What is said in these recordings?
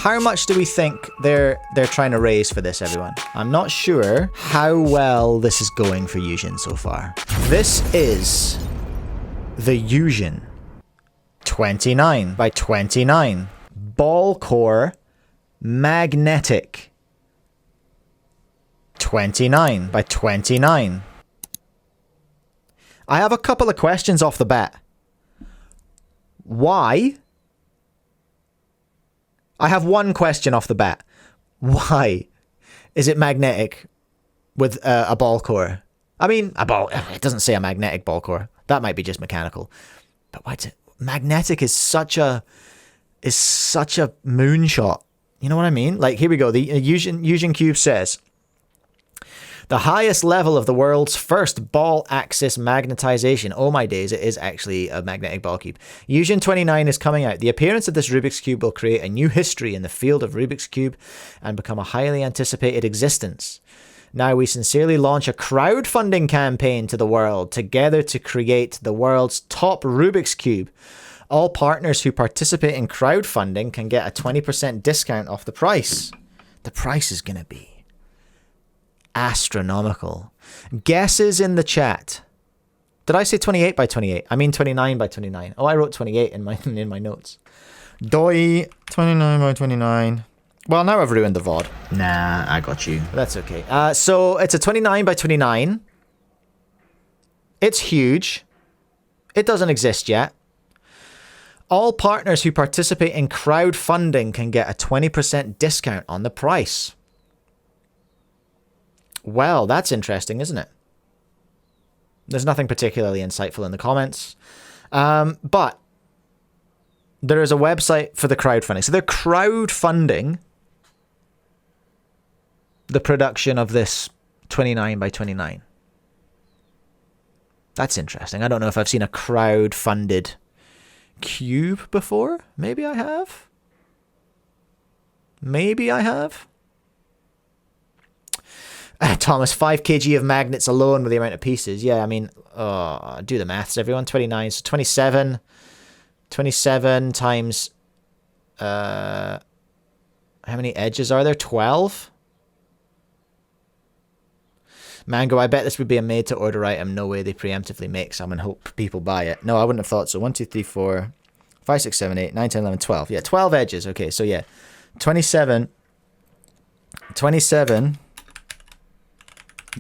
How much do we think they're trying to raise for this, everyone? I'm not sure how well this is going for Yuxin so far. This is the Yuxin 29 by 29 ball core magnetic 29 by 29. I have a couple of questions off the bat. Why? I have one question off the bat. Why is it magnetic with a ball core? I mean, it doesn't say a magnetic ball core. That might be just mechanical. But why is it magnetic is such a moonshot. You know what I mean? Like, here we go. The Yuxin Cube says, the highest level of the world's first ball axis magnetization. Oh my days, it is actually a magnetic ball cube. Yuxin 29 is coming out. The appearance of this Rubik's Cube will create a new history in the field of Rubik's Cube and become a highly anticipated existence. Now we sincerely launch a crowdfunding campaign to the world together to create the world's top Rubik's Cube. All partners who participate in crowdfunding can get a 20% discount off the price. The price is going to be astronomical. Guesses in the chat. Did I say 28 by 28? I mean 29 by 29. Oh, I wrote 28 in my notes. Doi 29 by 29. Well, now I've ruined the VOD. Nah, I got you. That's okay. So it's a 29 by 29. It's huge. It doesn't exist yet. All partners who participate in crowdfunding can get a 20% discount on the price. Well, that's interesting, isn't it? There's nothing particularly insightful in the comments. But there is a website for the crowdfunding. So they're crowdfunding the production of this 29 by 29. That's interesting. I don't know if I've seen a crowd-funded cube before. Maybe I have. Maybe I have. Thomas, 5 kg of magnets alone with the amount of pieces. Yeah, I mean, do the maths, everyone. 29, so 27. 27 times, how many edges are there? 12? Mango, I bet this would be a made-to-order item. No way they preemptively make some and hope people buy it. No, I wouldn't have thought so. 1, 2, 3, 4, 5, 6, 7, 8, 9, 10, 11, 12. Yeah, 12 edges. Okay, so yeah. 27.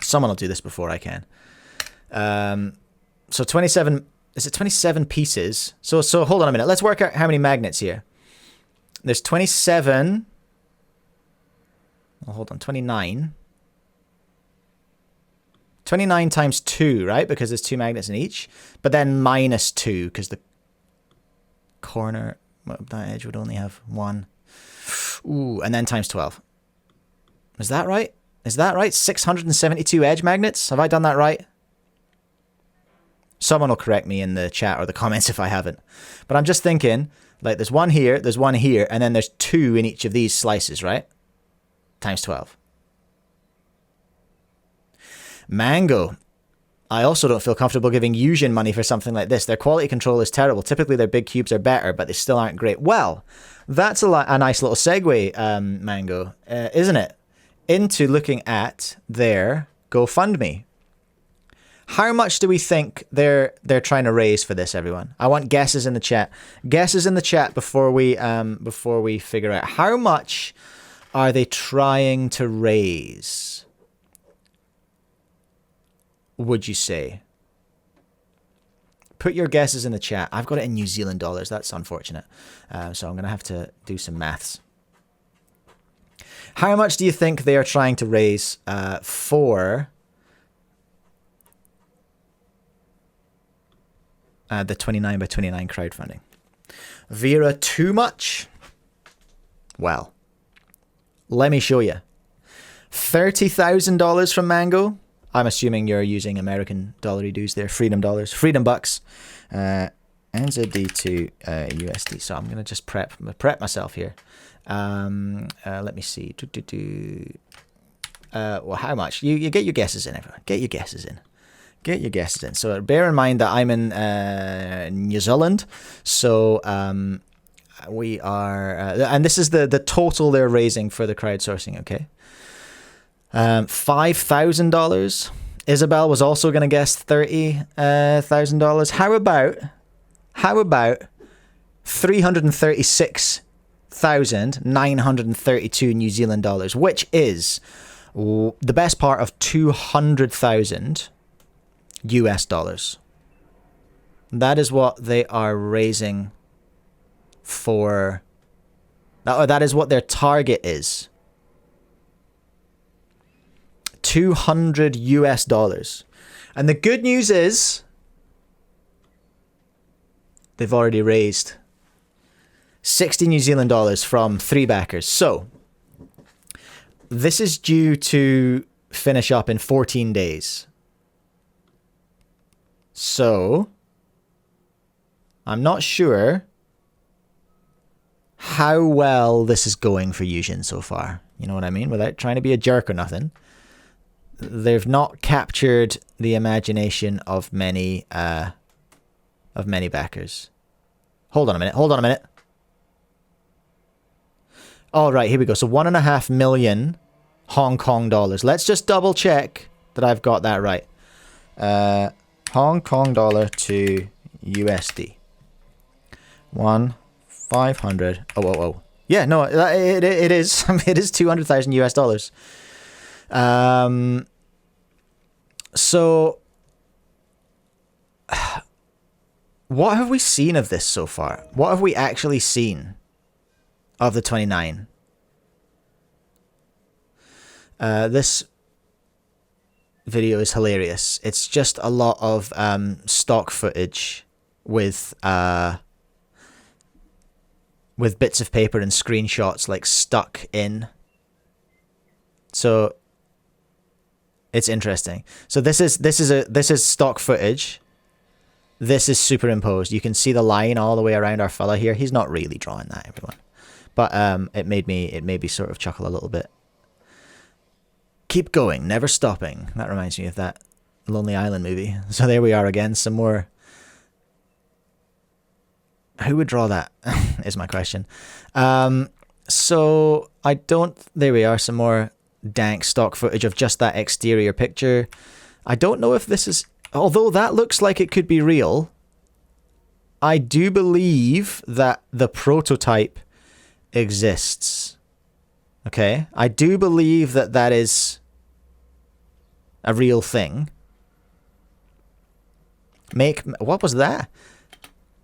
Someone will do this before I can. So 27, is it 27 pieces? So hold on a minute. Let's work out how many magnets here. There's 27. Oh, hold on, 29. 29 times 2, right? Because there's 2 magnets in each. But then minus 2, because the corner, that edge would only have 1. Ooh, and then times 12. Is that right? Is that right? 672 edge magnets? Have I done that right? Someone will correct me in the chat or the comments if I haven't. But I'm just thinking, like, there's one here, and then there's 2 in each of these slices, right? Times 12. Mango. I also don't feel comfortable giving Yuxin money for something like this. Their quality control is terrible. Typically, their big cubes are better, but they still aren't great. Well, that's a nice little segue, Mango, isn't it? Into looking at their GoFundMe. How much do we think they're trying to raise for this, everyone? I want guesses in the chat. Guesses in the chat before we figure out how much are they trying to raise? Would you say? Put your guesses in the chat. I've got it in New Zealand dollars. That's unfortunate. So I'm going to have to do some maths. How much do you think they are trying to raise for the 29 by 29 crowdfunding? Vera, too much? Well, let me show you. $30,000 from Mango. I'm assuming you're using American dollary dues there. Freedom dollars. Freedom bucks. NZD to USD. So I'm going to just prep myself here. Let me see. Well, how much? You get your guesses in, everyone. Get your guesses in. Get your guesses in. So bear in mind that I'm in New Zealand. So we are, and this is the total they're raising for the crowdsourcing. Okay, $5,000. Isabel was also going to guess $30,000. How about 336,932 New Zealand dollars, which is the best part of 200,000 US dollars. That is what they are raising for. That is what their target is. 200 US dollars. And the good news is they've already raised 60 New Zealand dollars from 3 backers. So this is due to finish up in 14 days. So I'm not sure how well this is going for Yuxin so far. You know what I mean? Without trying to be a jerk or nothing. They've not captured the imagination of many backers. Hold on a minute. All right, here we go. So 1.5 million Hong Kong dollars. Let's just double check that I've got that right. Hong Kong dollar to USD. 1,500. Oh. Yeah, no, it is. It is 200,000 US dollars. So what have we seen of this so far? What have we actually seen of the 29? This video is hilarious. It's just a lot of stock footage with bits of paper and screenshots like stuck in. So it's interesting. So this is stock footage. This is superimposed. You can see the line all the way around our fella here. He's not really drawing that, everyone. But it made me sort of chuckle a little bit. Keep going, never stopping. That reminds me of that Lonely Island movie. So there we are again, some more. Who would draw that? Is my question. So I don't. There we are. Some more dank stock footage of just that exterior picture. I don't know if this is. Although that looks like it could be real, I do believe that the prototype exists. Okay, I do believe that that is a real thing. What was that?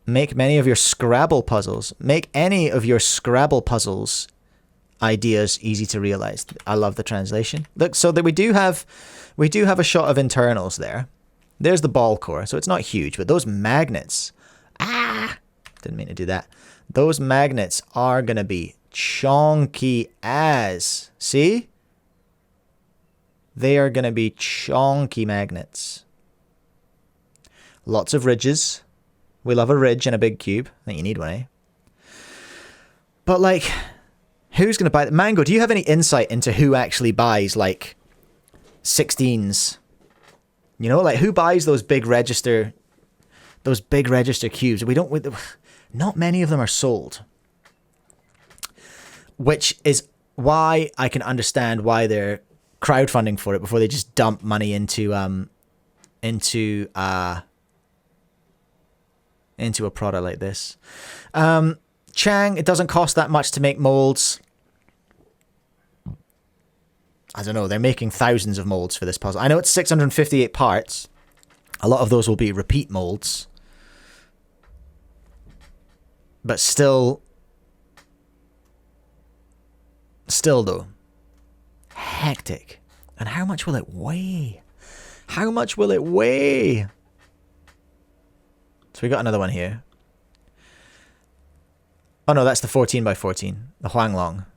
Make many of your Scrabble puzzles. Make any of your Scrabble puzzles ideas easy to realize. I love the translation. Look, so that we do have a shot of internals there. There's the ball core, so it's not huge, but those magnets. Didn't mean to do that. Those magnets are gonna be chonky as. See? They are gonna be chonky magnets. Lots of ridges. We love a ridge and a big cube. I think you need one, eh? But like, who's gonna buy that? Mango, do you have any insight into who actually buys like 16s? You know, like who buys those big register cubes? Not many of them are sold. Which is why I can understand why they're crowdfunding for it before they just dump money into a product like this. Chang, it doesn't cost that much to make molds. I don't know, they're making thousands of molds for this puzzle. I know it's 658 parts. A lot of those will be repeat molds. But still though, hectic. And how much will it weigh? How much will it weigh? So we got another one here. Oh no, that's the 14 by 14, the Huanglong.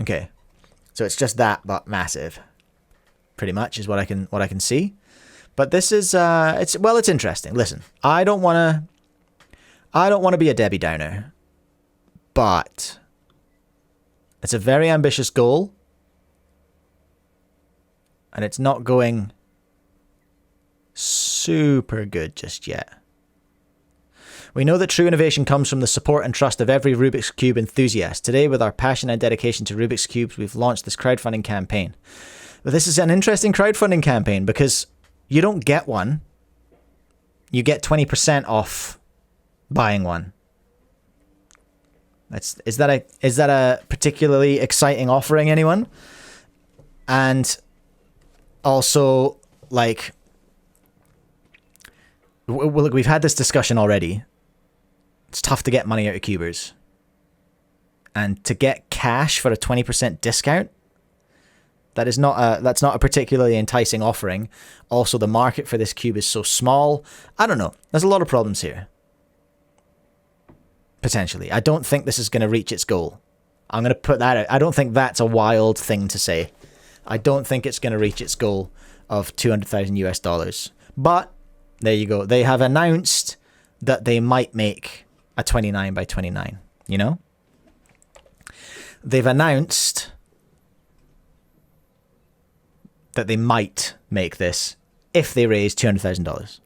Okay, so it's just that, but massive. Pretty much is what I can see. But this is it's interesting. Listen, I don't want to be a Debbie Downer, but it's a very ambitious goal, and it's not going super good just yet. We know that true innovation comes from the support and trust of every Rubik's Cube enthusiast. Today, with our passion and dedication to Rubik's Cubes, we've launched this crowdfunding campaign. But this is an interesting crowdfunding campaign because you don't get one. You get 20% off buying one. Is that a particularly exciting offering, anyone? And also, like, look, we've had this discussion already. It's tough to get money out of cubers. And to get cash for a 20% discount, that's not a particularly enticing offering. Also, the market for this cube is so small. I don't know. There's a lot of problems here. Potentially. I don't think this is going to reach its goal. I'm going to put that out. I don't think that's a wild thing to say. I don't think it's going to reach its goal of 200,000 US dollars. But there you go. They have announced that they might make a 29 by 29, you know? They've announced that they might make this if they raise $200,000.